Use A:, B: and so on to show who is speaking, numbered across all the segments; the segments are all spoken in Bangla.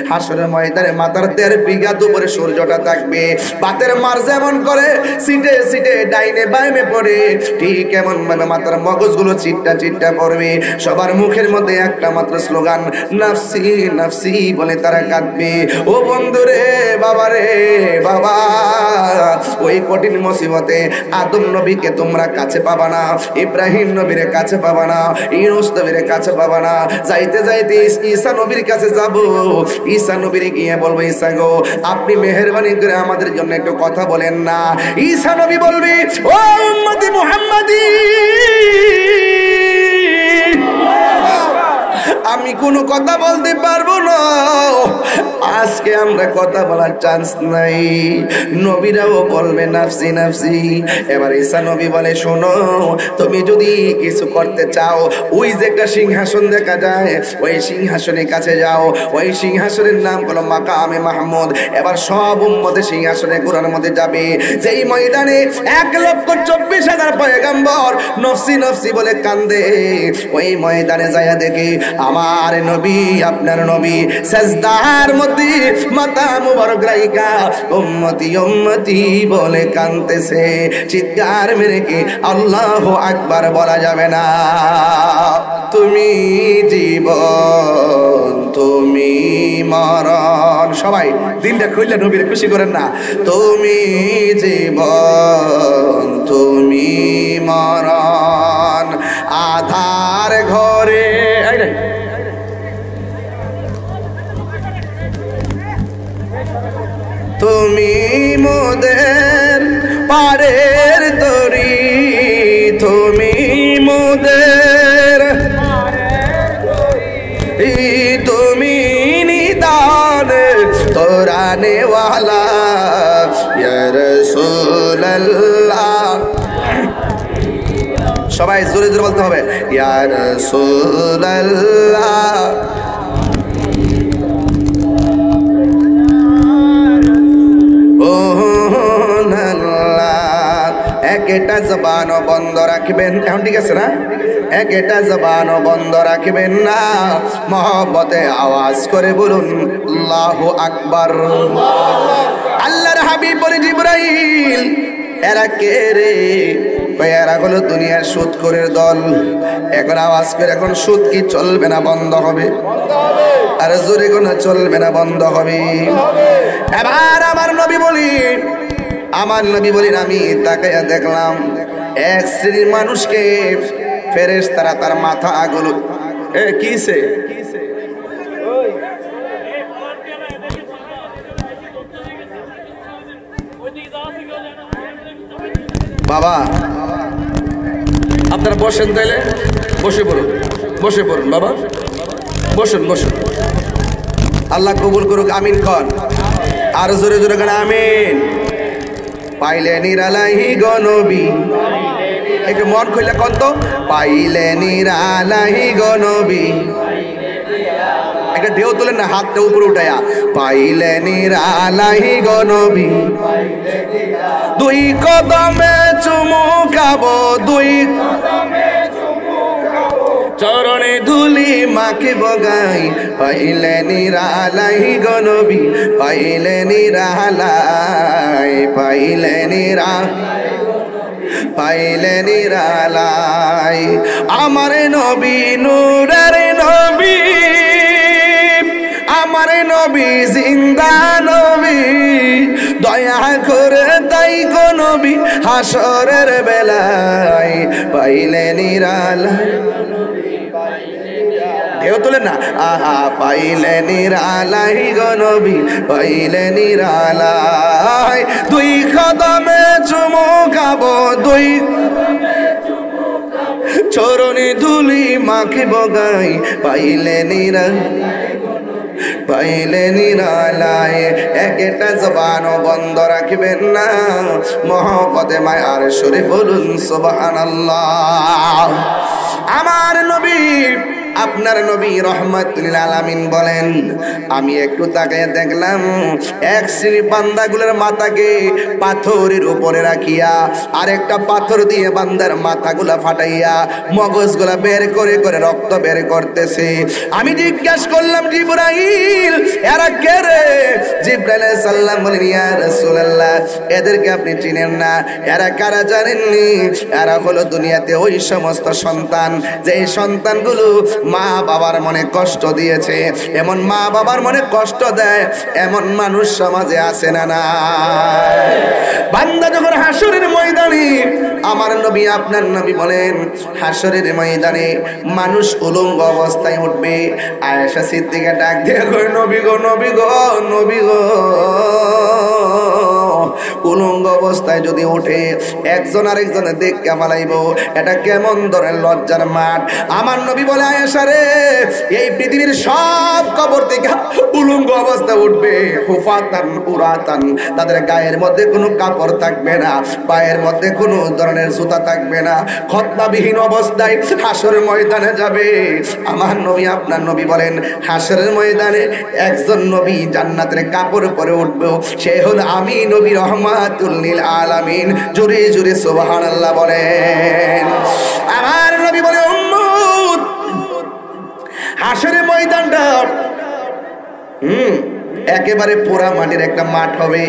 A: হাসরের ময়দানে মাথার 1.5 বিঘা উপরে সূর্যটা থাকবে। বাতের মার যেমন করে সিটে সিটে ডাইনে বাইনে পড়ে, ঠিক এমন ভাবে মাথার মগজগুলো চিটটা চিটটা পড়বে। সবার মুখের মধ্যে একটা মাত্র স্লোগান, নাফসি নাফসি বলে তারা কাঁদবে। ও বন্ধুরে, বাবা রে বাবা, ওই কঠিন মুসিবতে আদম নবীকে তোমরা কাছে পাবা না, ইব্রাহিম নবীর কাছে পাবা না, ইউনূস নবীর কাছে পাবা না। যাইতে যাইতে ঈসা নবীর কাছে যাব। ঈসা নবীর গিয়ে বলবো, ঈসা গো, আপনি মেহেরবানি করে আমাদের জন্য একটু কথা বলেন না। ঈসা নবী বলবি, ও উম্মতি মুহাম্মাদি, আমি কোনো কথা বলতে পারবো না, আজকে আমরা কথা বলার চান্স নাই। নবীরাও বলবে নাফসি নাফসি। এবার ঈসা নবী বলে, শোনো, তুমি যদি কিছু করতে চাও, ওই যে একটা সিংহাসন দেখা যায়, ওই সিংহাসনের কাছে যাও। ওই সিংহাসনের নাম হলো মাকামে মাহমুদ। এবার সব উম্মতে সিংহাসনে কুরআনের মধ্যে যাবে। যেই ময়দানে 1,24,000 পয়গম্বর নফসি নফসি বলে কান্দে, ওই ময়দানে যায় দেখে আমার নবী, আপনার নবী সাজদার মধ্যে মাথা মুবারক রাইখা উম্মতি উম্মতি বলে কাঁদতেছে। চিৎকার মেরে কি আল্লাহু আকবার বলা যাবে না? তুমি জীবন, তুমি মরণ। সবাই দিনটা খুললে নবীর খুশি করেন না? তুমি জীবন, তুমি মরণ, আধার ঘরে তুমি মোদের পারের তরি, তুমি মোদের তুমি নিদান কোরআনে ওয়ালা ইয়া রাসূলুল্লাহ। সবাই জোরে জোরে বলতে হবে, ইয়া রাসূলুল্লাহ। একটা জবানও বন্ধ রাখবেন, এখন ঠিক আছে না? একটা জবানও বন্ধ রাখবেন না, মহব্বতে আওয়াজ করে বলুন আল্লাহু আকবার। আল্লাহর হাবিব বলে, জিবরাইল, এরা কে রে? এরা হলো দুনিয়ার সুদখোরের দল। এখন আওয়াজ করে, এখন সুদ কি চলবে না বন্ধ হবে? আর জোরে কোনো চলবে না বন্ধ হবে? এবার আমার নবী বলেন, আমি তাকাইয়া দেখলাম এক শ্রেণীর মানুষকে ফেরেশতারা তার মাথা গুলো কিসে বাবা, আপনারা বসেন, তাইলে বসে পড়ুন বাবা, বসুন। আল্লাহ কবুল করুক, আমিন কন। আর জোরে জোরে করে আমিন। পাইলে নিরালাহি গো নবী, একটু মন খুলে কন তো, পাইলে নিরালাহি গো নবী। একটা ঢেউ তোলেন না, হাতটা উপরে উঠায়া, পাইলে নিরালাহি গো নবী। দুই কদমে চুমু খাবো, দুই চরণে ধুলি মাকে বগাই, পাইলে নিরালাই গো নবী, পাইলে নিরালাই, পাইলে নিরালাই। আমার নবী নূরের নবী, আমার নবী জিন্দা নবী, দয়া করে তাই গো নবী হাসরের বেলায় পাইলে নিরালাই। ঢেউ তোলেন না, আহা পাইলে নিরালাই গো নবী, পাইলে নিরালাই। দুই কদমে চুমু খাবো, দুই চরণে ধুলি মাকে বগাই, পাইলে নিরালায়। একটা জবানও বন্ধ রাখবেন না, মহব্বতে মায়ার সুরে বলুন সুবহানাল্লাহ। আমার নবী আপনার নবী রাহমাতুল লিল আলামিন বলেন, আমি একটু তাকায় দেখলাম এক শ্রেণীর বান্দাগুলোর মাথাকে পাথরের উপরে রাখিয়া আরেকটা পাথর দিয়ে বান্দার মাথাগুলা ফাটাইয়া মগজগুলা বের করে করে রক্ত বের করতেছে। আমি জিজ্ঞাসা করলাম, জিবরাইল এরা কে রে? জিবরাইল আলাইহিস সালাম বলেন, ইয়া রাসূলুল্লাহ এদেরকে আপনি চিনেন না? এরা কারা জানেননি? এরা হলো দুনিয়াতে ওই সমস্ত সন্তান যে সন্তানগুলো মা বাবার মনে কষ্ট দিয়েছে। এমন মা বাবার মনে কষ্ট দেয় এমন মানুষ সমাজে আছে না? না। বান্দা যখন হাসরের ময়দানে, আমার নবী আপনার নবী বলেন হাসরের ময়দানে মানুষ উলঙ্গ অবস্থায় উঠবে। আয়েশা সিদ্দিকা ডাক দিয়ে কই, নবী গো নবী গো নবী গো, উলঙ্গ অবস্থায় যদি উঠে একজন আরেকজনের দেখতে পালাইব, এটা কেমন ধরনের লজ্জার মাঠ। আমার নবী বলে, আয়েশা রে এই পৃথিবীর সব কবর থেকে উলঙ্গ অবস্থা উঠবে, হুফাতান উরাতান, তাদের গায়ের মধ্যে কোনো কাপড় থাকবে না, পায়ের মধ্যে কোনো ধরনের জুতা থাকবে না, খতনাবিহীন অবস্থায় হাসরের ময়দানে যাবে। আমার নবী আপনার নবী বলেন হাসরের ময়দানে একজন নবী জান্নাতের কাপড় পরে উঠবে, সে হল আমি নবী রহমাতুল লিল আলামিন। জোরে জোরে সুবহানাল্লাহ বলেন। আমার নবী বলে, উম্মত হাসরের ময়দানটা একেবারে পোড়া মাটির একটা মাঠ হবে,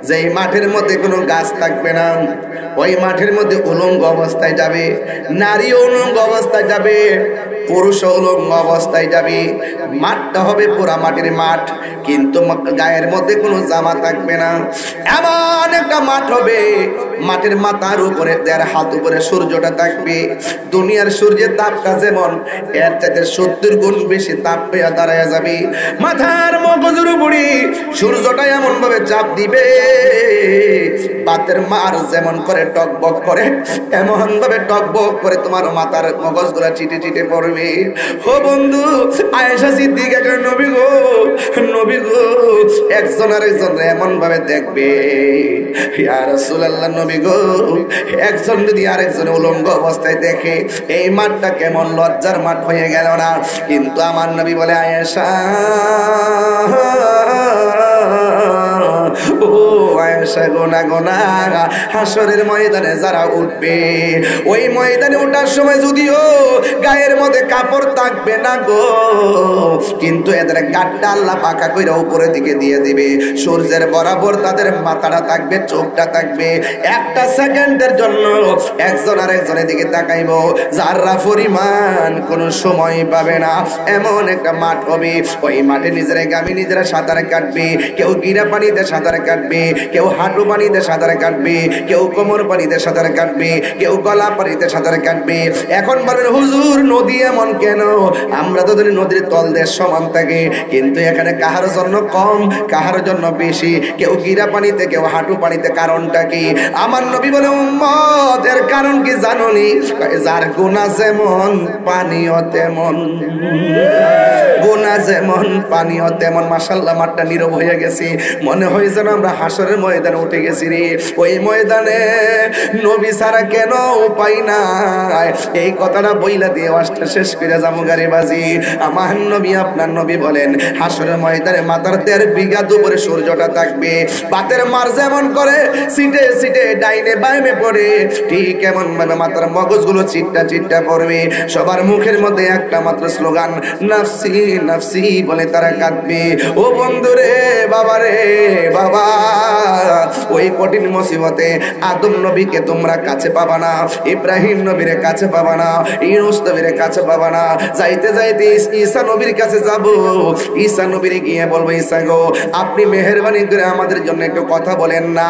A: যেই মাঠের মধ্যে কোনো গাছ থাকবে না। ওই মাঠের মধ্যে উলঙ্গ অবস্থায় যাবে, নারী উলঙ্গ অবস্থায় যাবে, পুরুষ উলঙ্গ অবস্থায় যাবে। মাঠটা হবে পোড়া মাটির মাঠ, কিন্তু গায়ের মধ্যে কোনো জামা থাকবে না। এমন একটা মাঠ হবে, মাঠের মাথার উপরে ১.৫ হাত উপরে সূর্যটা থাকবে। দুনিয়ার সূর্যের তাপটা যেমন, এর চাইতে ৭০ গুণ বেশি তাপ পেয়ে দাঁড়ায় যাবে। মাথার মগজের উপরে সূর্যটা এমন ভাবে চাপ দিবে, বাতের মার যেমন করে টকবক করে এমন ভাবে টকবক করে তোমার মাথার মগজগুলা চিটে চিটে পড়বে। ও বন্ধু, আয়েশা সিদ্দিকা কয়, নবী গো নবী গো, একজন আরেকজন এমন ভাবে দেখবে। ইয়া রাসূলুল্লাহ নবী গো, একজন যদি আরেকজন উলঙ্গ অবস্থায় দেখে এই মাঠটা কেমন লজ্জার মাঠ হয়ে গেল না? কিন্তু আমার নবী বলে, আয়েশা ও আয়েশা গোনা গোনা, হাসরের ময়দানে যারা উঠবে, ওই ময়দানে ওঠার সময় যদিও গায়ের মধ্যে কাপড় থাকবে না গো, কিন্তু এদের গাটটা আল্লাহ পাকা কইরা উপরের দিকে দিয়ে দিবে। সূর্যের বরাবর তাদের মাথাটা থাকবে, চোখটা থাকবে। একটা সেকেন্ডের জন্য একজন আরেকজনের দিকে তাকাইব, যারা পরিমাণ কোনো সময় পাবে না। এমন একটা মাঠ হবে, ওই মাঠে নিজেরা গামী নিজেরা সাঁতার কাটবে। কেউ গিরা পানিতে সাঁতার কাটবে, কেউ হাঁটু পানিতে সাঁতার কাটবে, কেউ কোমর পানিতে সাঁতার কাটবে, কেউ গলা পানিতে সাঁতার কাটবে। এখন বলেন হুজুর নদী এমন কেন? আমরা তো জানি নদীর তল দেশ সমান থাকে, কিন্তু এখানে কাহার জন্য কম কাহার জন্য বেশি, কেউ গিরা পানিতে কেউ হাঁটু পানিতে। কারণটা কি? আমার নবী বলে, উম্মত এর কারণ কি জানোনি? যার গুনাহ যেমন পানিও তেমন, গুনাহ যেমন পানিও তেমন। মাশাআল্লাহ, মাঠটা নীরব হয়ে গেছে, মনে হয় যেন আমরা হাসরের ময়দানে উঠে গেছি রে। ওই ময়দানে নবী ছাড়া কেন উপায় নাই, এই কথাটা বইলা দিয়ে ওয়াজটা শেষ করে যাবো গাড়ি বাজি। আমার নবী আপনার নবী বলেন হাসরের ময়দানে মাথার ১.৫ বিঘা উপরে সূর্যটা থাকবে। বাতের মার যেমন করে সিটে সিটে ডাইনে বাইমে পড়ে, ঠিক এমন ভাবে মাথার মগজগুলো চিটটা চিটটা পড়বে। সবার মুখের মধ্যে একটা মাত্র স্লোগান, নাফসি নাফসি বলে তারা কাঁদবে। ও বন্ধুরে, বাবারে বাবা, ওই কঠিন মুসিবতে আদম নবীকে তোমরা কাছে পাবা না, ইব্রাহিম নবীর কাছে পাবা না, ইউনূস নবীর কাছে পাবা না। যাইতে যাইতে ঈসা নবীর কাছে যাব। ঈসা নবীর গিয়ে বলবো, ঈসা গো আপনি মেহেরবানি করে আমাদের জন্য একটু কথা বলেন না।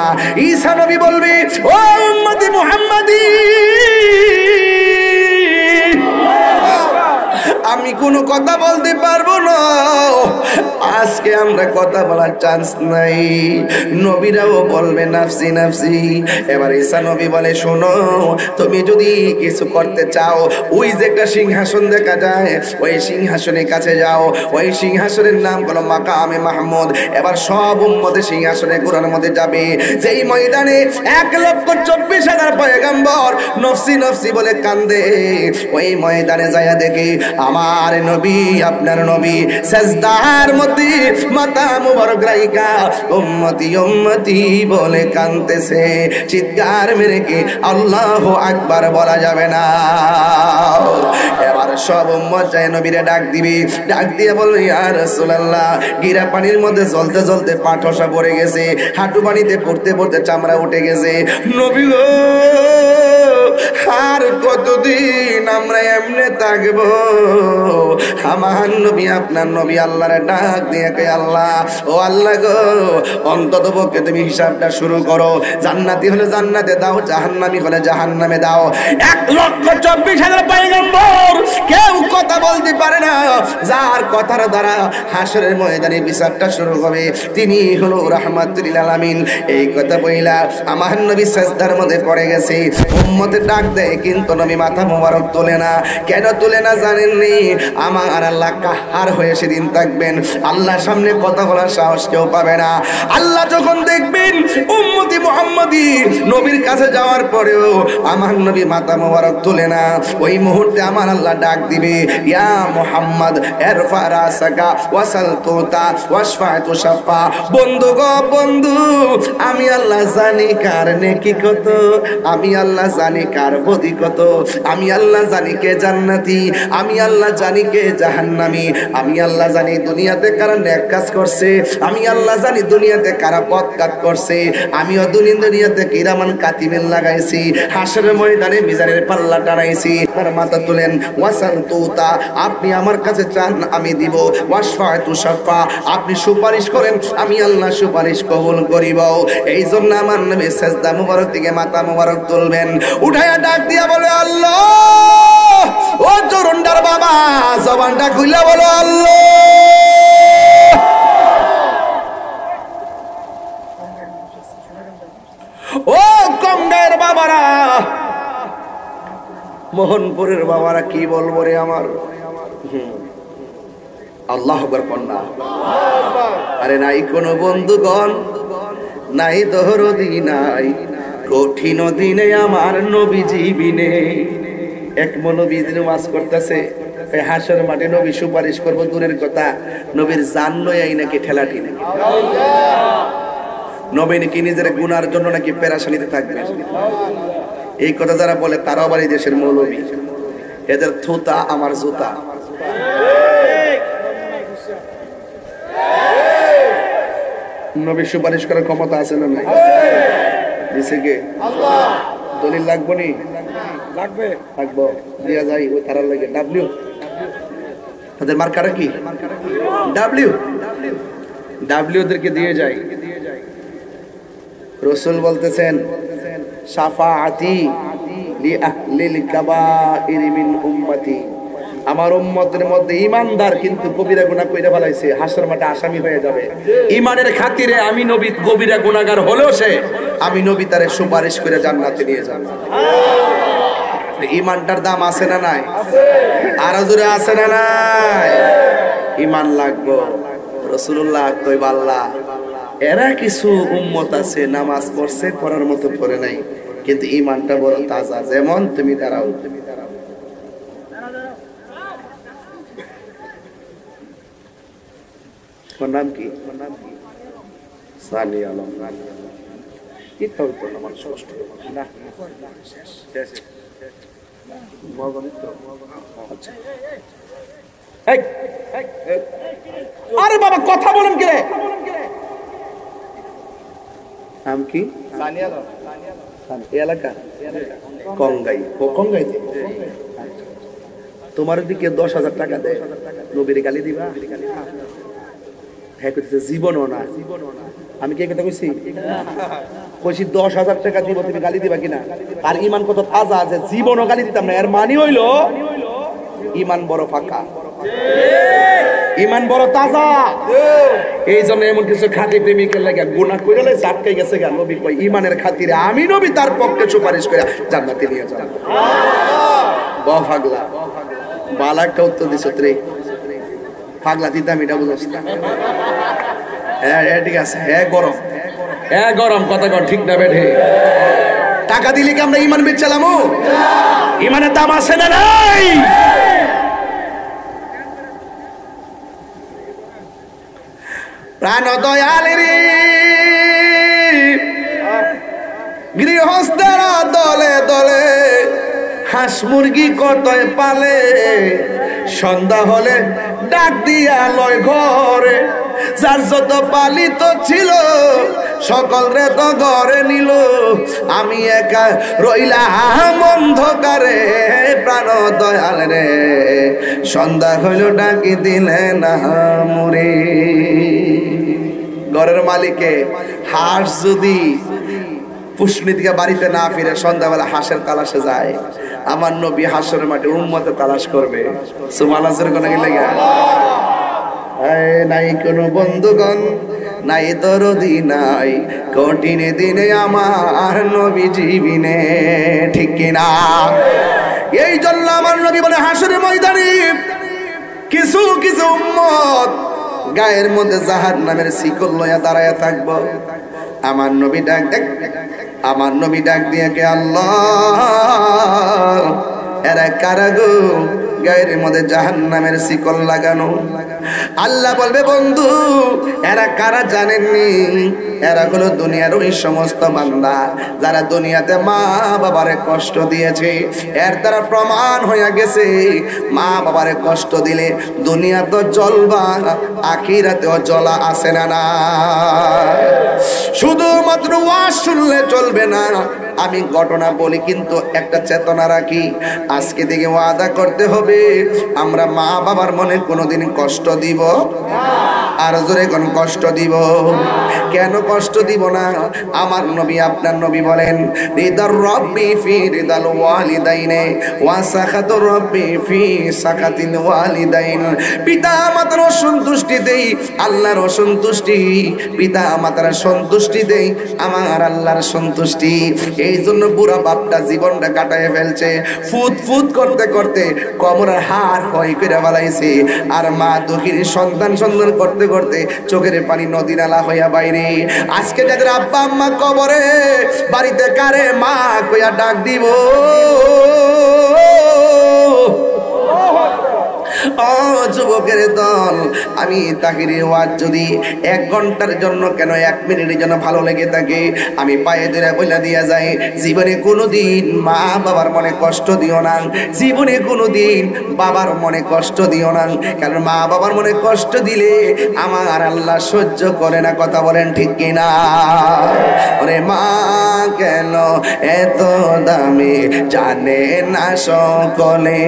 A: ঈসা নবী বলবে, ও উম্মতি মুহাম্মাদি, আমি কোনো কথা বলতে পারবো না, আজ আজকে আমরা কথা বলার চান্স নাই। নবীরাও বলবে নাফসি নাফসি। এবার ঈসা নবী বলে শোনো, তুমি যদি কিছু করতে চাও, ওই যে একটা সিংহাসন দেখা যায়, ওই সিংহাসনের কাছে যাও। ওই সিংহাসনের নাম হলো মাকামে মাহমুদ। এবার সব উম্মতে সিংহাসনে ঘোরার মধ্যে যাবে। যেই ময়দানে 1,24,000 পয়গম্বর নফসি নফসি বলে কান্দে, ওই ময়দানে যায়া দেখে আমার নবী, আপনার নবী সাজদার মধ্যে মাথা মুবারক রাইখা উম্মতি উম্মতি বলে কাঁদতেছে। চিৎকার মেরে কি আল্লাহু আকবার বলা যাবে না? এবার সব উম্মত যায় নবীরে ডাক দিবে। ডাক দিয়ে বলবে ইয়া রাসূলুল্লাহ, গিরা পানির মধ্যে জ্বলতে জ্বলতে পা ঠসা পড়ে গেছে, হাঁটু পানিতে পড়তে পড়তে চামড়া উঠে গেছে। নবী গো, আর কতদিন আমরা এমনে থাকবো? আমার নবী, আপনার নবী আল্লাহরে ডাক দিয়ে কে আল্লাহ, ও আল্লাহ গো, অন্তত পক্ষে তুমি হিসাবটা শুরু করো। জান্নাতি হলে জান্নাতে দাও, জাহান্নামী হলে জাহান্নামে দাও। 1,24,000 পয়গম্বর কেউ কথা বলতে পারে না। যার কথার দ্বারা হাসরের ময়দানে বিচারটা শুরু হবে তিনি হলো রাহমাতুল লিল আলামিন। এই কথা বইলা আমার নবী সাজদার মধ্যে পড়ে গেছে। উম্মতের ডাক দেয় কিন্তু নবী মাথা মোবারক তোলে না। কেন তোলে না জানেননি? আমার আল্লাহ কাহার হয়ে সেদিন থাকবেন, আল্লাহর সামনে কথা বলার সাহস কেউ পাবে না। আল্লাহ যখন দেখবেন উম্মতি মুহাম্মদী নবীর কাছে যাওয়ার পরেও আমার নবী মাথা মোবারক তোলে না, ওই মুহূর্তে আমার আল্লাহ ডাক দিবে, ইয়া মুহাম্মদ ইরফা রাসাকা ওয়াসাল তুতা ওয়াশফাতু শাফা। বন্ধু গো বন্ধু, আমি আল্লাহ জানি কার নেকি কত, আমি আল্লাহ জানি কার বদি কত, আমি আল্লাহ জানি কে জান্নাতি, আমি আল্লাহ জানি কে জাহান্নামী, আমি আল্লাহ জানি দুনিয়াতে কারা নেক কাজ করছে, আমি আল্লাহ জানি দুনিয়াতে কারা পথ কাজ করছে। আমিও দুনিয়াতে কিরামান কাতিবেন লাগাইছি, হাসরের ময়দানে মিজানের পাল্লা টানাইছি। তার মাথা তুলেন, ওয়াসাল তুতা, আপনি আমার কাছে চান আমি দিব, ওয়াশফাতু শাফা, আপনি সুপারিশ করেন আমি আল্লাহ সুপারিশ কবুল করিব। এই জন্য আমার নবী সাজদা মুবারক থেকে মাথা মুবারক তুলবেন, উঠায়া ডাক দিয়া বলে আল্লাহ। ও চরণদার বাবা, জবানটা খুইলা বলো আল্লাহ। ও কমগায়ের বাবারা, মোহনপুরের বাবারা, কি বলবো রে আমার। আল্লাহু আকবার কন্যা। আরে নাই কোনো বন্ধুগণ, নাই দরদি, নাই কঠিন দিনে আমার নবীজি বিনে। এক নবী দিন ওয়াজ করতেছে, হাসর মাঠে নবী সুপারিশ করবো দূরের কথা, নবীর জান লই নাকি ঠেলাঠি নাকি নবী নাকি নিজের গুনার জন্য নাকি পেরেশানিতে থাকবে। এই কথা যারা বলে তারাও আবার এই দেশের মৌলবী, এদের থুতা আমার জুতা। নবী সুপারিশ করার ক্ষমতা আছে না নাই? দিছে কে? আল্লাহ। দলিল লাগবে নি? লাগবে, লাগবো, দিয়া যাই ওই তারার লাগে। ডাব্লিউ, তাদের মার্কাটা কি? ডাব্লিউ। ডাব্লিউ ওদেরকে দিয়ে যায়। রাসূল বলতেছেন, শাফাআতি লি আহলিল কাবাইর মিন উম্মতি, আমার উম্মতের মধ্যে ইমানদার কিন্তু কবিরা গুনাহ কইরা ফেলাইছে, হাসর মাঠে আসামি হয়ে যাবে। ইমানের খাতিরে আমি নবী কবিরা গুনাহগার হলেও সে, আমি নবী তারে সুপারিশ করে জান্নাতে নিয়ে যাব। ইমানটার দাম আছে না নাই? আরো জোরে আছে না নাই? ইমান লাগবো। রাসূলুল্লাহ কই বাল্লা, এরা কিছু উম্মত আছে নামাজ পড়ছে, পড়ার মতো পড়ে নাই, কিন্তু ইমানটা বড় তাজা। যেমন তুমি দাঁড়াও, নাম কি? সানি আলম। কি তো না মানুষ কষ্ট না। আরে বাবা কথা বলেন কে? নাম কি? সানি আলম। এলাকা কঙ্গাই। ও কঙ্গাইতে তোমার দিকে 10,000 টাকা দেয়, নবীর গালি দিবা? হ্যাঁ কইতেছে জীবনও না। আমি কি কথা কইছি? কইছি 10,000 টাকা দিব, তুমি গালি দিবা কিনা? আর ইমান কত তাজা আছে, জীবনও গালি দিতাম না। এর মানে হইলো ইমান বড় ফাঁকা। ইমান বড় তাজা, এই জন্য এমন কিছু খাঁটি প্রেমিকের লাগে গুনাহ কইরালে জাটকাই গেছে গা। নবী কই ইমানের খাতিরে আমি নবী তার পক্ষে সুপারিশ করে জান্নাতে নিয়ে যাব। বাহ পাগলা, বালা একটা উত্তর দিছ রে পাগলা, দিতাম এটা বুঝছ না? হ্যাঁ ঠিক আছে, হ্যাঁ গরম, হ্যাঁ গরম, কথা কর ঠিক না বেঠে? টাকা দিলে কি আমরা ইমান বেচালাম? ইমানের দাম আছে না নাই? প্রাণ দয়ালের গৃহস্থরা দলে দলে হাঁস মুরগি কতই পালে, সন্ধ্যা হলে ডাক দিয়া লয় ঘরে, যার যত পালিত ছিল সকল রে তো ঘরে নিল, আমি একা রইলাম অন্ধকারে। প্রাণ দয়াল রে সন্ধ্যা হইল ডাকি দিলে না মুরে। ঘরের মালিকে হাঁস যদি পুষ্নি থেকে বাড়িতে না ফিরে সন্ধ্যাবেলা হাঁসের তালাশে যায়, আমার নবী হাঁসের মাঠে উম্মতে তালাশ করবে। সুবহানাল্লাহ কোন গেলে নাই কোনো বন্ধুগণ, নাই দরদি, নাই কঠিন দিনে আমার নবী জীবিনে, ঠিক কিনা? এই জন্য আমার নবী বলে হাসরের ময়দানে কিছু কিছু উম্মত গায়ের মধ্যে জাহান্নামের শিকল লইয়া দাঁড়ায়া থাকবো। আমার নবী ডাক আমার নবী ডাক দিয়ে কে আল্লাহ, এরা কারা গো গায়ের মধ্যে জাহান্নামের শিকল লাগানো? আল্লাহ বলবে বন্ধু এরা কারা জানেননি? এরা হলো দুনিয়ার ওই সমস্ত বান্দা যারা দুনিয়াতে মা বাবারে কষ্ট দিয়েছে। এর দ্বারা প্রমাণ হয়ে গেছে মা বাবারে কষ্ট দিলে দুনিয়া তো জ্বলবা, আখিরাতেও জ্বলা আছে না না? শুধুমাত্র ওয়াজ শুনলে চলবে না, আমি ঘটনা বলি কিন্তু একটা চেতনা রাখি। আজকে থেকে ওয়াদা করতে হবে আমরা মা বাবার মনে কোনোদিন কষ্ট দিব? আর জোরে কোন কষ্ট দিব? কেন কষ্ট দিব না? আমার নবী আপনার নবী বলেন রিদার রব্বি ফি রিদাল ওয়ালিদাইনে ওয়া সাখাতুর রব্বি ফি সাখাতিল ওয়ালিদাইন। পিতা মাতার সন্তুষ্টি দেই আল্লাহর সন্তুষ্টি, পিতা মাতার সন্তুষ্টি দেই আমার আল্লাহর সন্তুষ্টি। এই জন্য বুড়া বাপটা জীবনটা কাটায় ফেলছে, ফুট ফুট করতে করতে কোমরের হাড় ক্ষয় করে ফেলাইছে। আর মা দুঃখীর সন্তান সন্তান করতে করতে চোখের পানি নদী নালা হইয়া বাইরে। আজকে যাদের আব্বা আম্মা কবরে, বাড়িতে কারে মা কইয়া ডাক দিব? ও যুবকের দল, আমি তাহির ওয়াজ যদি 1 ঘন্টার জন্য কেন 1 মিনিটের জন্য ভালো লেগে থাকে, আমি পায়ে ধরে বইলা দিয়া যাই জীবনে কোনোদিন মা বাবার মনে কষ্ট দিও না, জীবনে কোনোদিন বাবার মনে কষ্ট দিও না। কারণ মা বাবার মনে কষ্ট দিলে আমার আল্লাহ সহ্য করে না। কথা বলেন ঠিক কিনা? ওরে মা কেন এত দামি জানে না সকলে,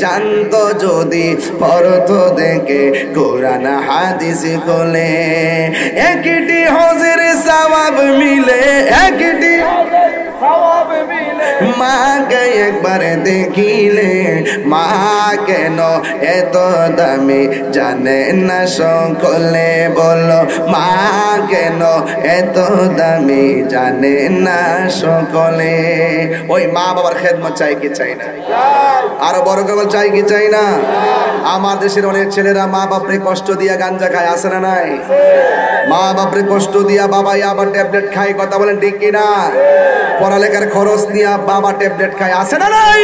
A: জানতো যদি পরত দেখে কোরআন হাদিস খোলে। একটি হজের সওয়াব মিলে, একটি মাকে একবার দেখিলে, মা কেন এত দামি জানে না সকলে? বলো মা কেন এত দামি জানে না সকলে? ওই মা বাবার খেদমত চাই কি চাই না? আরো বড় কেবল চাই কি চাই না? আমার দেশের অনেক ছেলেরা মা বাপরে কষ্ট দিয়া গাঞ্জা খায়, আছে না নাই? মা বাপরে কষ্ট দিয়া বাবাই আবার ট্যাবলেট খায়। কথা বলেন ঠিক কিনা? পড়ালেখার খরচ নিয়ে বাবা ট্যাবলেট খায়, আছে না নাই?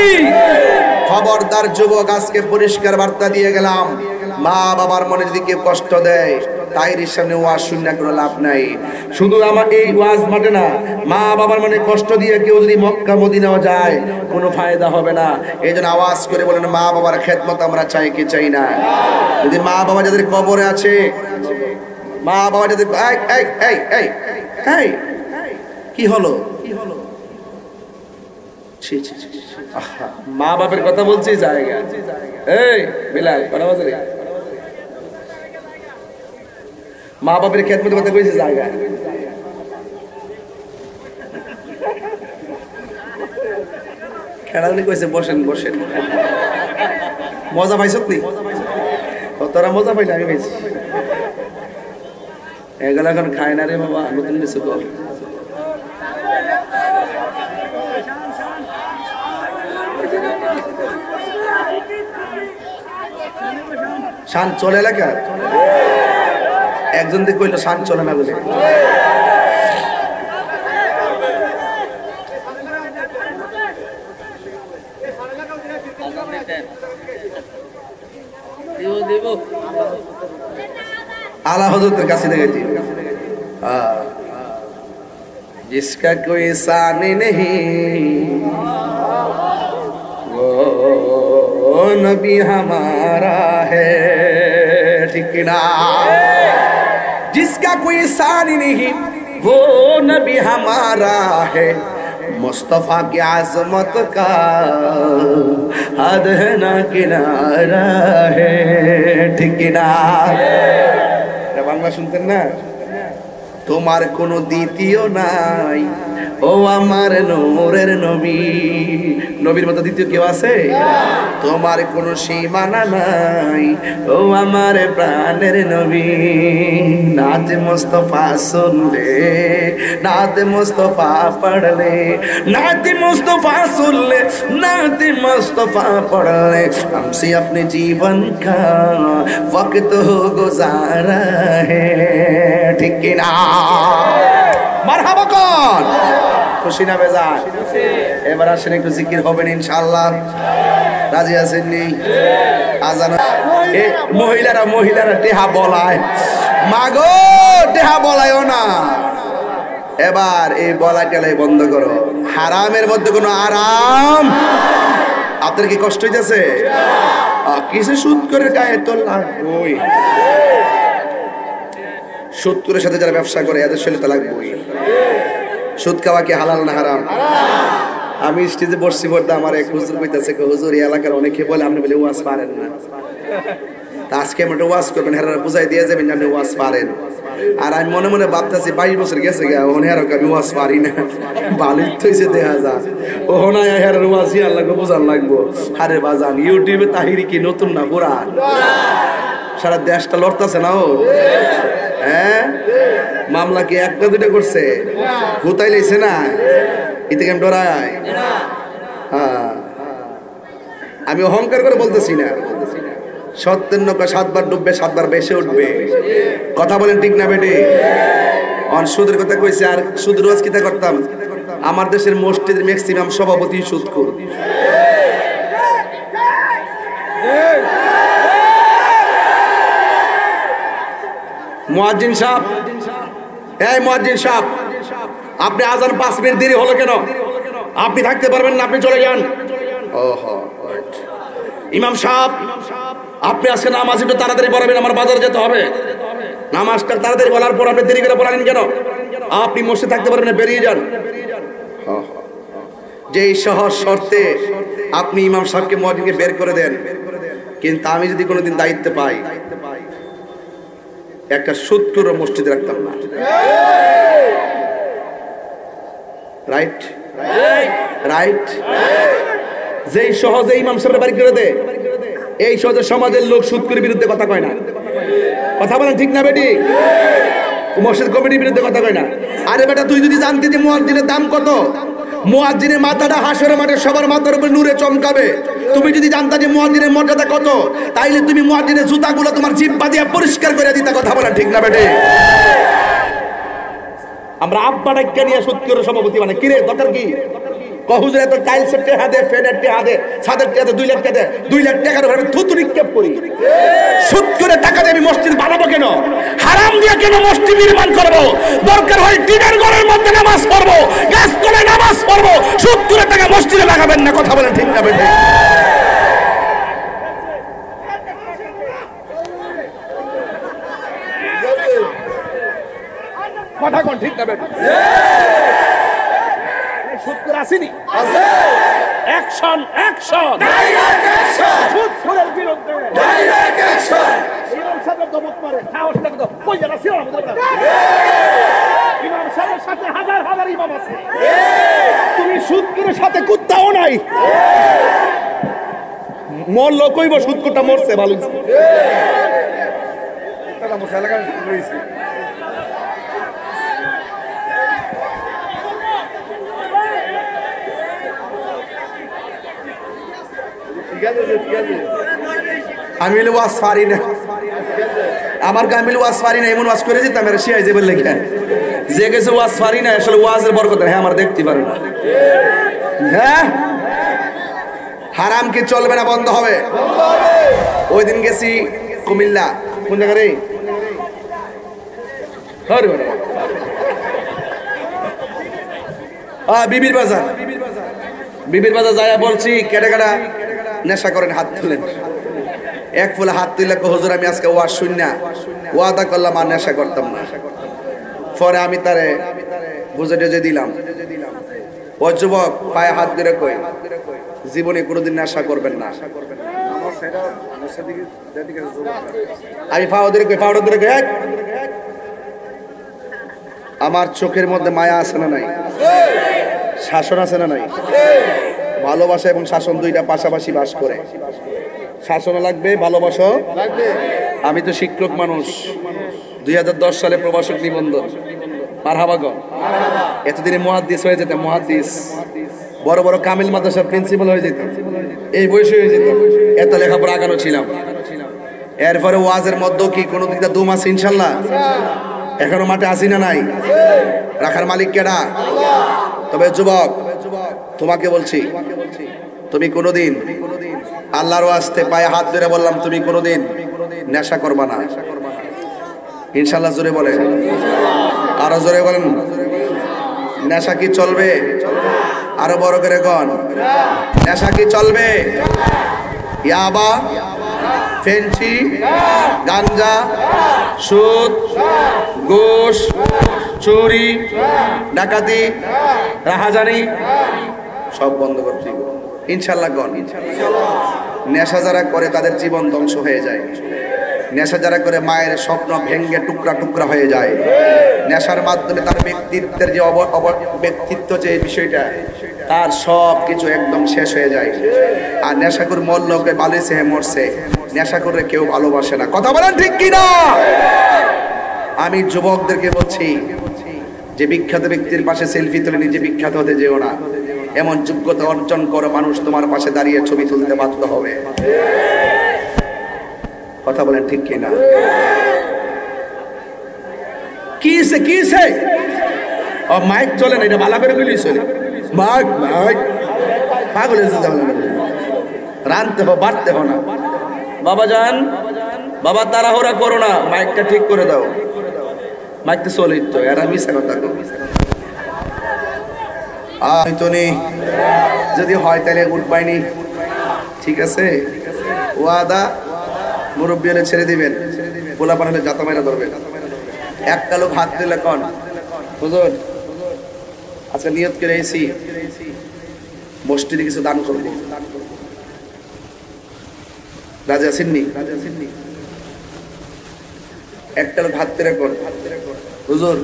A: খবরদার যুবক, আজকে পরিষ্কার বার্তা দিয়ে গেলাম, মা বাবার মনে যদি কেউ কষ্ট দেয় তাইর সামনে ওয়াজ শুনে কোনো লাভ নাই। শুধু আমার এই ওয়াজ মাঠে না, মা বাবার মনে কষ্ট দিয়ে কেউ যদি মক্কা মদিনাও যায় কোনো ফায়দা হবে না। এই জন্য আওয়াজ করে বলেন মা বাবার খেদমত আমরা চাই কি চাই না? যদি মা বাবা যাদের কবরে আছে, মা বাবা যাদের কি হলো মা বাপের কথা বলছি জায়গা, এই বিলাল কটা বাজে রে? মা বাপের খেদমতের কথা কইছে জায়গা। খেলাধুলি কইছে বসেন বসেন। মজা পাইছত নি? তোরা মজা পাইলে আমি পাইছি। এগুলো এখন খায় না রে বাবা, নতুন কিছু কর। শান চলে এলাকা একজন দিয়ে কইলো শান চলে না বলে। आला हजरत का सीधे गई जिसका कोई शान नहीं वो नबी हमारा है, ठीक ना? जिसका कोई शान नहीं वो नबी हमारा है, मुस्तफा की आजमत का हद है ना किनारा है, ठीक ना? बांग्ला শুনতেন না? তোমার কোনো দ্বিতীয় নাই ও আমার নূরের নবী। নবীর মতো দ্বিতীয় কেউ আছে? তোমার কোনো সীমানা নাই ও আমার প্রাণের নবী। নাত মুস্তফা শুনলে, নাত মুস্তফা পড়লে, नात मुस्तफा सुन ले, नात मुस्तफा पढ़ ले, हमसे अपने जीवन का वक्त हो गुजारा है, ठीक ना? मरहबा कौन? खुशी ना बेजार? এবার আসেন একটু জিকির হবেন ইনশাআল্লাহ। রাজি আছেন নি? আজান এ মহিলারা টেহা বলায়, মাগো টেহা বলায়ও না। এবার এই বলা টেলাই বন্ধ করো। হারামের মধ্যে কোনো আরাম। আপনার কি কষ্ট হইতেছে? কিছু সুদ করে গায়ে তো লাগবই। সুদ করে সাথে যারা ব্যবসা করে এদের শরীরে তো লাগবই। সুদ খাওয়া কি হালাল না হারাম? আমি স্টেজে বসছি বলতে আমার এক হুজুর কইতাছে, হুজুর এই এলাকার অনেকে বলে আপনি বলে ওয়াজ পারেন না, তা আজকে আমি একটা ওয়াজ করবেন, হেরা বুঝাই দিয়ে যাবেন আপনি ওয়াজ পারেন। আর আমি মনে মনে ভাবতেছি 22 বছর গেছে গা, ওখানে আর আমি ওয়াজ পারি না, ভালোই তো হয়েছে দেখা যা ওখানে হেরার ওয়াজই আল্লাহ বোঝান লাগবো। আরে বাজান ইউটিউবে তাহিরি কি নতুন না পুরান? সারা দেশটা লড়তেছে না ও। হ্যাঁ মামলা কি একটা দুটো করছে? হুতাই লাইছে না? এতে কেমন ডরায়? হ্যাঁ আমি অহংকার করে বলতেছি না। সত্যের নৌকা 7 বার ডুববে 7 বার ভেসে উঠবে। কথা বলেন ঠিক না বেটে? অন সুদের কথা কইছে, আর সুদ রোজ কিতা করতাম? আমার দেশের মসজিদের ম্যাক্সিমাম সভাপতি সুদখোর। মুয়াজ্জিন সাহেব, এই মুয়াজ্জিন সাহেব, আপনি আজান 5 মিনিট দেরি হলো কেন? আপনি থাকতে পারবেন না, আপনি চলে যান। ওহো ইমাম সাহেব, আপনি আজকে নামাজ একটু তাড়াতাড়ি পড়াবেন, আমার বাজারে যেতে হবে। নামাজটা তাড়াতাড়ি বলার পর আপনি দেরি করে পড়ালেন কেন? আপনি মসজিদে থাকতে পারবেন না, বেরিয়ে যান। যেই সহজ শর্তে আপনি ইমাম সাহেবকে মুয়াজ্জিনকে বের করে দেন, কিন্তু আমি যদি কোনোদিন দায়িত্ব পাই একটা সুদখোর মসজিদে রাখতাম না। Right right? যেই সহজে ইমাম সাহেব বাড়ি করে দেয়, এই সহজে সমাজের লোক সুদখোরের বিরুদ্ধে কথা কয় না। কথা বলেন ঠিক না বেটি? মসজিদ কমিটির বিরুদ্ধে কথা কয় না। আরে বেটা তুই যদি জানতি যে মুয়াজ্জিনের দাম কত, মুয়াজ্জিনের মাথাটা হাসরের মাঠে সবার মাথার উপর নূরে চমকাবে, তুমি যদি জানতা যে মুয়াজ্জিনের মর্যাদা কত, তাইলে তুমি মুয়াজ্জিনের জুতাগুলো তোমার জিহ্বা দিয়ে পরিষ্কার করে দিতা। কথা বলেন ঠিক না বেটি? আমরা আব্বা ডাক্কা নিয়ে সুদখোরের সভাপতি মানে কি রে? দরকার কি? কহুজুর এত টাইলসের টেহা দে, ফ্যানের টেহা দে, ছাদের টেহা দে, 2 লাখ টাকা দে, 2 লাখ টাকার উপরে থুতু নিক্ষেপ করি। সুদ করে টাকা দিয়ে আমি মসজিদ বানাবো কেন? হারাম দিয়ে কেন মসজিদ নির্মাণ করবো? দরকার হয় টিনের ঘরের মধ্যে নামাজ পড়বো, গাছ তলায় নামাজ পড়বো। সুদ করে টাকা মসজিদে লাগাবেন না। কথা বলেন ঠিক না বেটে? কথা কোন ঠিক না বেটে? সুদখোর আসেনি? আছে। Action action, direct action. সুদখোরের বিরুদ্ধে ডাইরেক্ট অ্যাকশন। ইমাম সাহেব দমক মারে, সাহসটা কত? কই জানা ছিল আমাদের না? ইমাম সাহেবের সাথে হাজার হাজার ইমাম আছে। তুমি সুদখোরের সাথে কুত্তাও নাই। মরল কইব সুৎকুরটা মরছে ভালো আমি ওয়াজ পারি না আমার কামিল ওয়াজ পারি না এমন ওয়াজ করে যেতাম এরা শিয়াই যে বললে কেন যে গেছে ওয়াজ পারি না আসলে ওয়াজের বরকত হ্যাঁ আমার দেখতে পারে না হ্যাঁ হারাম কি চলবে না বন্ধ হবে ওই দিন গেছি কুমিল্লা কোন জায়গা রে বিবির বাজার বিবির বাজার যাইয়া বলছি কেটে কাটা নেশা করেন হাত তুলেন এক ফুলে হাত তুলে হুজুর আমি আজকে ওয়াজ শুন না ওয়াদা করলাম আর নেশা করতাম না পরে আমি তারে বুঝে টুঝে দিলাম ও যুবক পায়ে হাত ধরে কই জীবনে কোনোদিন নেশা করবেন না আমি পাও ধরে কই পাউডার ধরে কই আমার চোখের মধ্যে মায়া আছে না নাই শাসন আছে না নাই ভালোবাসা এবং শাসন দুইটা পাশাপাশি বাস করে শাসন লাগবে ভালোবাসা লাগবে আমি তো শিক্ষক মানুষ 2010 সালে প্রবাসক নিবন্ধন মারহাবা গো এতদিনে মুহাদ্দিস হয়ে যেতাম মুহাদ্দিস বড় বড় কামিল মাদ্রাসার প্রিন্সিপাল হয়ে যেতাম এই বয়সে হয়ে যেতাম এত লেখাপড়া আগানো ছিলাম এরপরে ওয়াজের মধ্যে কি কোনো দিকটা দুম আছে ইনশাল্লাহ এখনো মাঠে আসি না নাই রাখার মালিক কেডা তবে যুবক তোমাকে বলছি তুমি কোনোদিন আল্লাহর ওয়াস্তে পায়ে হাত ধরে বললাম তুমি কোনোদিন নেশা করবা না ইনশাল্লাহ জোরে বলেন আরো জোরে বলেন নেশা কি চলবে আরো বড় করে কোন নেশা কি চলবে ইয়াবা ফেন্সি গাঞ্জা সুদ ঘুষ চুরি ডাকাতি রাহাজানি সব বন্ধ করতে ইনশাল্লাহ গণ নেশা যারা করে তাদের জীবন ধ্বংস হয়ে যায় নেশা যারা করে মায়ের স্বপ্ন ভেঙ্গে টুকরা টুকরা হয়ে যায় নেশার মাধ্যমে তার ব্যক্তিত্বের যে ব্যক্তিত্ব যে বিষয়টা তার সব কিছু একদম শেষ হয়ে যায় আর নেশাখোর মরলকে বালিছে মরছে নেশা করে কেউ ভালোবাসে না কথা বলেন ঠিক কিনা আমি যুবকদেরকে বলছি যে বিখ্যাত ব্যক্তির পাশে সেলফি তুলে নিজে বিখ্যাত হতে যেও না এমন যোগ্যতা অর্জন করো মানুষ তোমার পাশে দাঁড়িয়ে ছবি তুলতে বাধ্য হবে কথা বলেন ঠিক কিনা কিসে কিসে ও মাইক চলে না এটা ভালো করে বলি চলে মাইক মাইক পাগল হয়েছে রানতে হো বাড়তে হো না বাবা যান বাবা তাড়াহুড়া করো না মাইকটা ঠিক করে দাও মাইকটা চলে তো এরা মিশা কথা যদি হয় তাহলে উঠবাইনি ঠিক আছে ওয়াদা মুরব্বী হলে ছেড়ে দিবেন পোলা পান হলে জাতা মেরা ধরবেন একটা লোক হাত দিলে কন হুজুর আজকে নিয়ত করে এসেছি মসজিদে কিছু দান করবো রাজা সিন্নি একটা লোক হাত দিলে কন হুজুর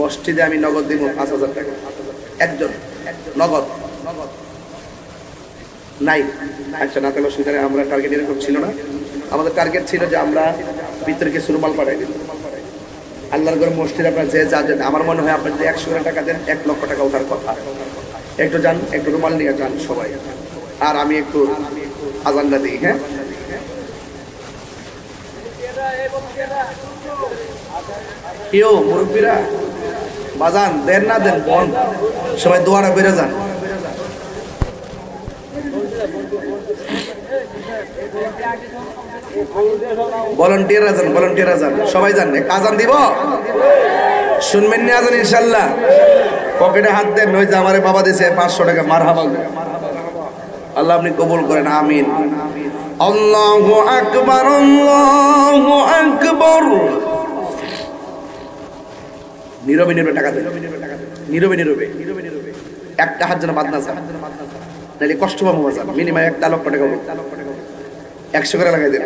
A: মসজিদে আমি নগদ দিব 5,000 টাকা একজন নগদ নাই আচ্ছা না তাহলে সেখানে আমরা টার্গেট এরকম ছিল না আমাদের টার্গেট ছিল যে আমরা ভিতরে কিছু রুমাল পাঠাই দিই আল্লাহর ঘরে মসজিদ আপনার যে যান আমার মনে হয় আপনার যদি 100 টাকা দেন 1 লক্ষ টাকা ওঠার কথা একটু যান একটু রুমাল নিয়ে যান সবাই আর আমি একটু আজানটা দিই হ্যাঁ কেউ মুরব্বীরা বাজান দেন না দেন বন সবাই দোয়াটা বেড়ে যান ভলান্টিয়ার আজান সবাই জান আজান দিব শুনবেন না আজান ইনশাল্লাহ পকেটে হাত দেন ওই যে আমারে বাবা দিয়েছে 500 টাকা মারহাবা আল্লাহ আপনি কবুল করেন আমিন আল্লাহু আকবার আল্লাহু আকবার নীরবে নীরবে টাকা দেন নীরবে নীরবে একটা হাত যেন বাদ না যায় নাহলে কষ্ট পাবো বাজার মিনিমাম 1 লক্ষ টাকা 100 করে লাগাই দেন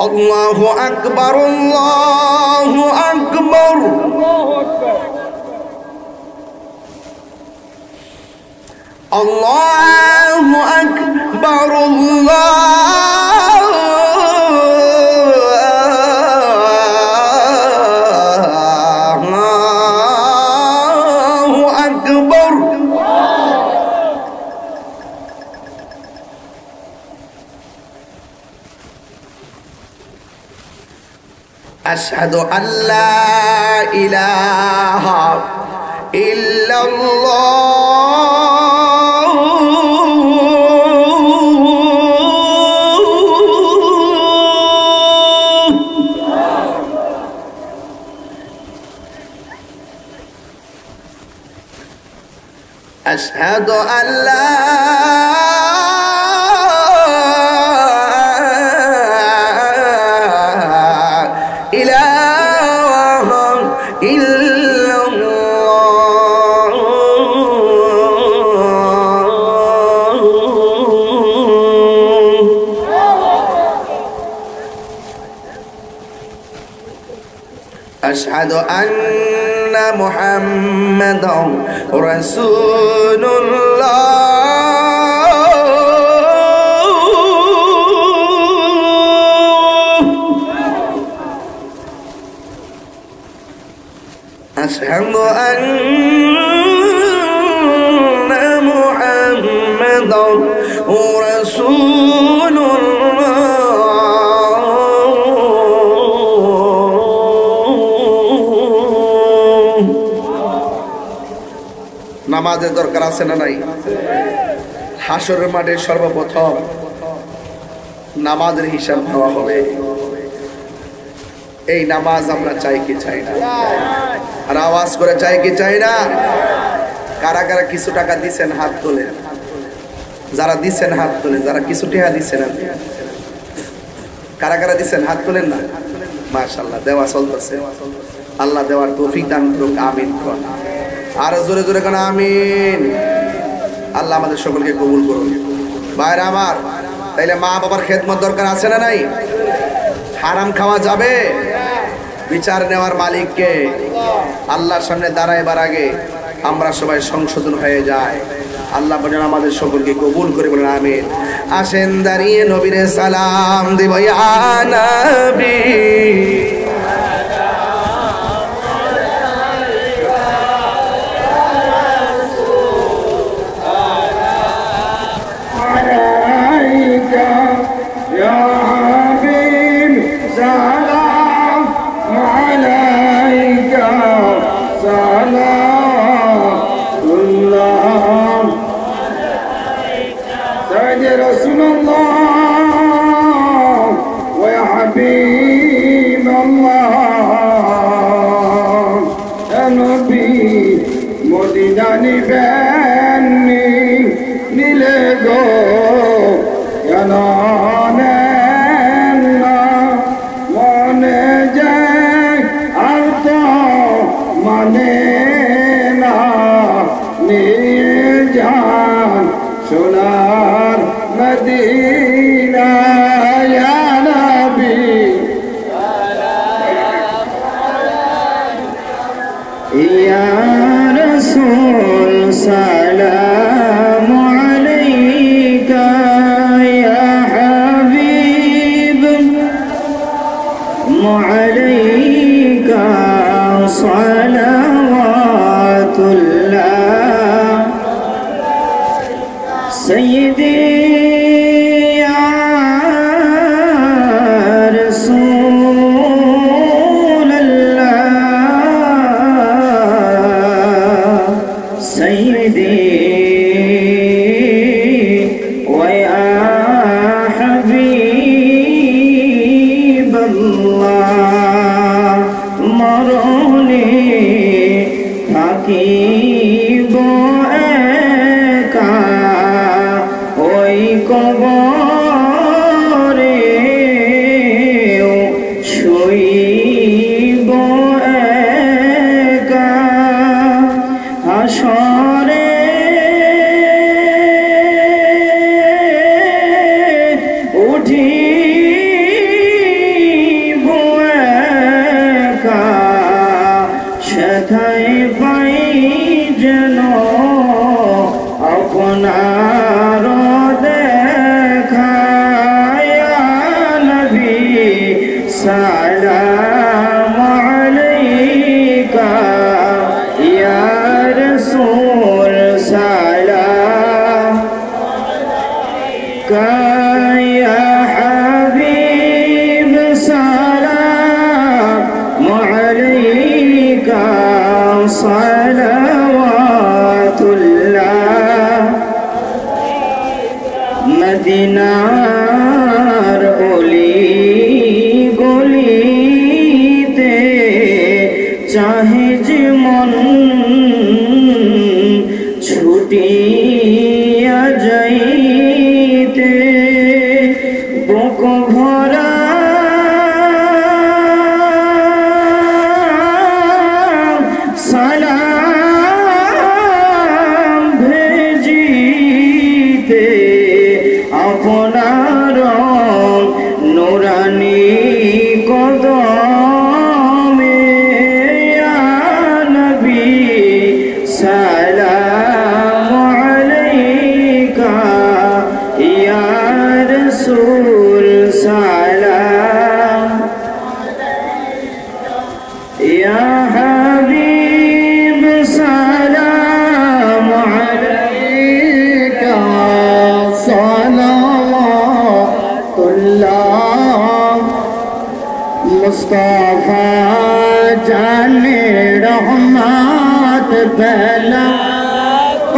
A: আল্লাহু আকবার আল্লাহু আকবার আল্লাহু আকবার, আল্লাহু আকবার। আশহাদু আল্লা ইলাহা ইল্লাল্লাহ, আশহাদু আল্লা ইলাহা ইল্লাল্লাহ, আশহাদু আন্না মুহাম্মাদান রাসূলুল্লাহ, أشهد أن محمدا رسول الله। নামাজের দরকার আছে না নাই? হাসরের মাঠে সর্বপ্রথম নামাজের হিসাব নেওয়া হবে। এই নামাজ আমরা চাই কি চাই না? আর আওয়াজ করে চাই কি চাই না? কারা কারা কিছু টাকা দিচ্ছেন হাত তোলেন। যারা দিচ্ছেন হাত তোলেন। যারা কিছু টাকা দিচ্ছেন, কারা কারা দিচ্ছেন হাত তোলেন না? মাশাআল্লাহ, দেওয়া চলতেছে। আল্লাহ দেওয়ার তৌফিক দান করুক, আমিন। আর জোরে জোরে কোন আমিন। আল্লাহ আমাদের সকলকে কবুল করুন। ভাইরা আমার, তাইলে মা বাবার খেদমত দরকার আছে না নাই? হারাম খাওয়া যাবে? বিচার নেওয়ার মালিককে। আল্লাহর সামনে দাঁড়াইবার আগে আমরা সবাই সংশোধন হয়ে যায়। আল্লাহ বলেন আমাদের সকলকে কবুল করে, বলেন আমিন। আসেন দাঁড়িয়ে নবীরে সালাম দেব, ইয়া নবী নীলে গো মনে যায় আর তো মানে না, নিয়ে যান সোনার মদিনা, ইয়া নবী ইয়া রাসূল সালাম আলাইকা ইয়া হাবিব আলাইকা সালাওয়াতুল্লাহ সাইয়্যিদি ইয়া রাসূলাল্লাহ সাইয়্যিদি ওয়া ইয়া হাবিবাল্লাহ মরণে থাকিব একা ওই কবরে শুইব একা হাসরে উঠিব একা সেথায় পাই যেন আপনা
B: सलाम अलैका या रसूल सलाम अलैका या हबीब सलाम अलैका सलावातुल्लाह मदीनार ओली गलिते चाहे जे मन छुटिया जाइते बुक भरा সালাম ভেজিতে আপনার নুরানি কদমে ইয়া নবী সালাম আলাইকা ইয়া রাসূল সালাম ইয়া হাবিব সালাম আলাইকা সালাওয়াতুল্লাহ মুস্তাফা জানে রহমত पहला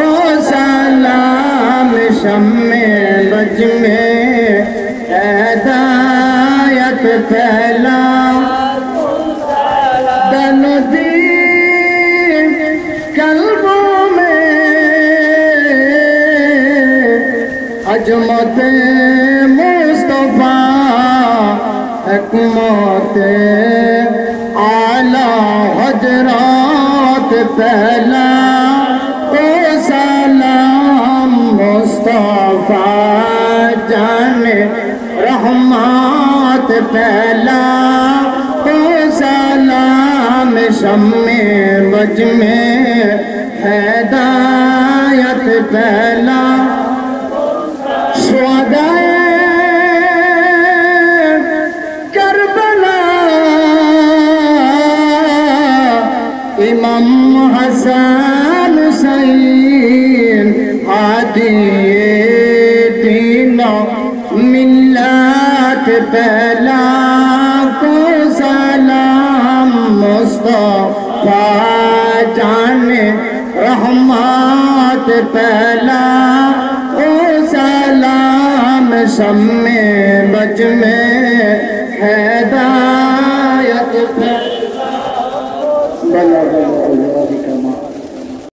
B: ओ सलाम शम्मे बज में हिदायत पहला दनदीन कल्बों में अजमत मुस्तफा हिकमत आला हजरात पहला ओ सलाम मुस्तफा जाने रहमत पहला ओ सलाम शम्मे बज में हिदायत पहला शुहदाए करबला इमाम हसन हुसैन आदिए तीनों मिल्लत पहला को सलाम मुस्तफा जाने रहमत पहला ओ सलाम शम्मे बज में हिदायत पहला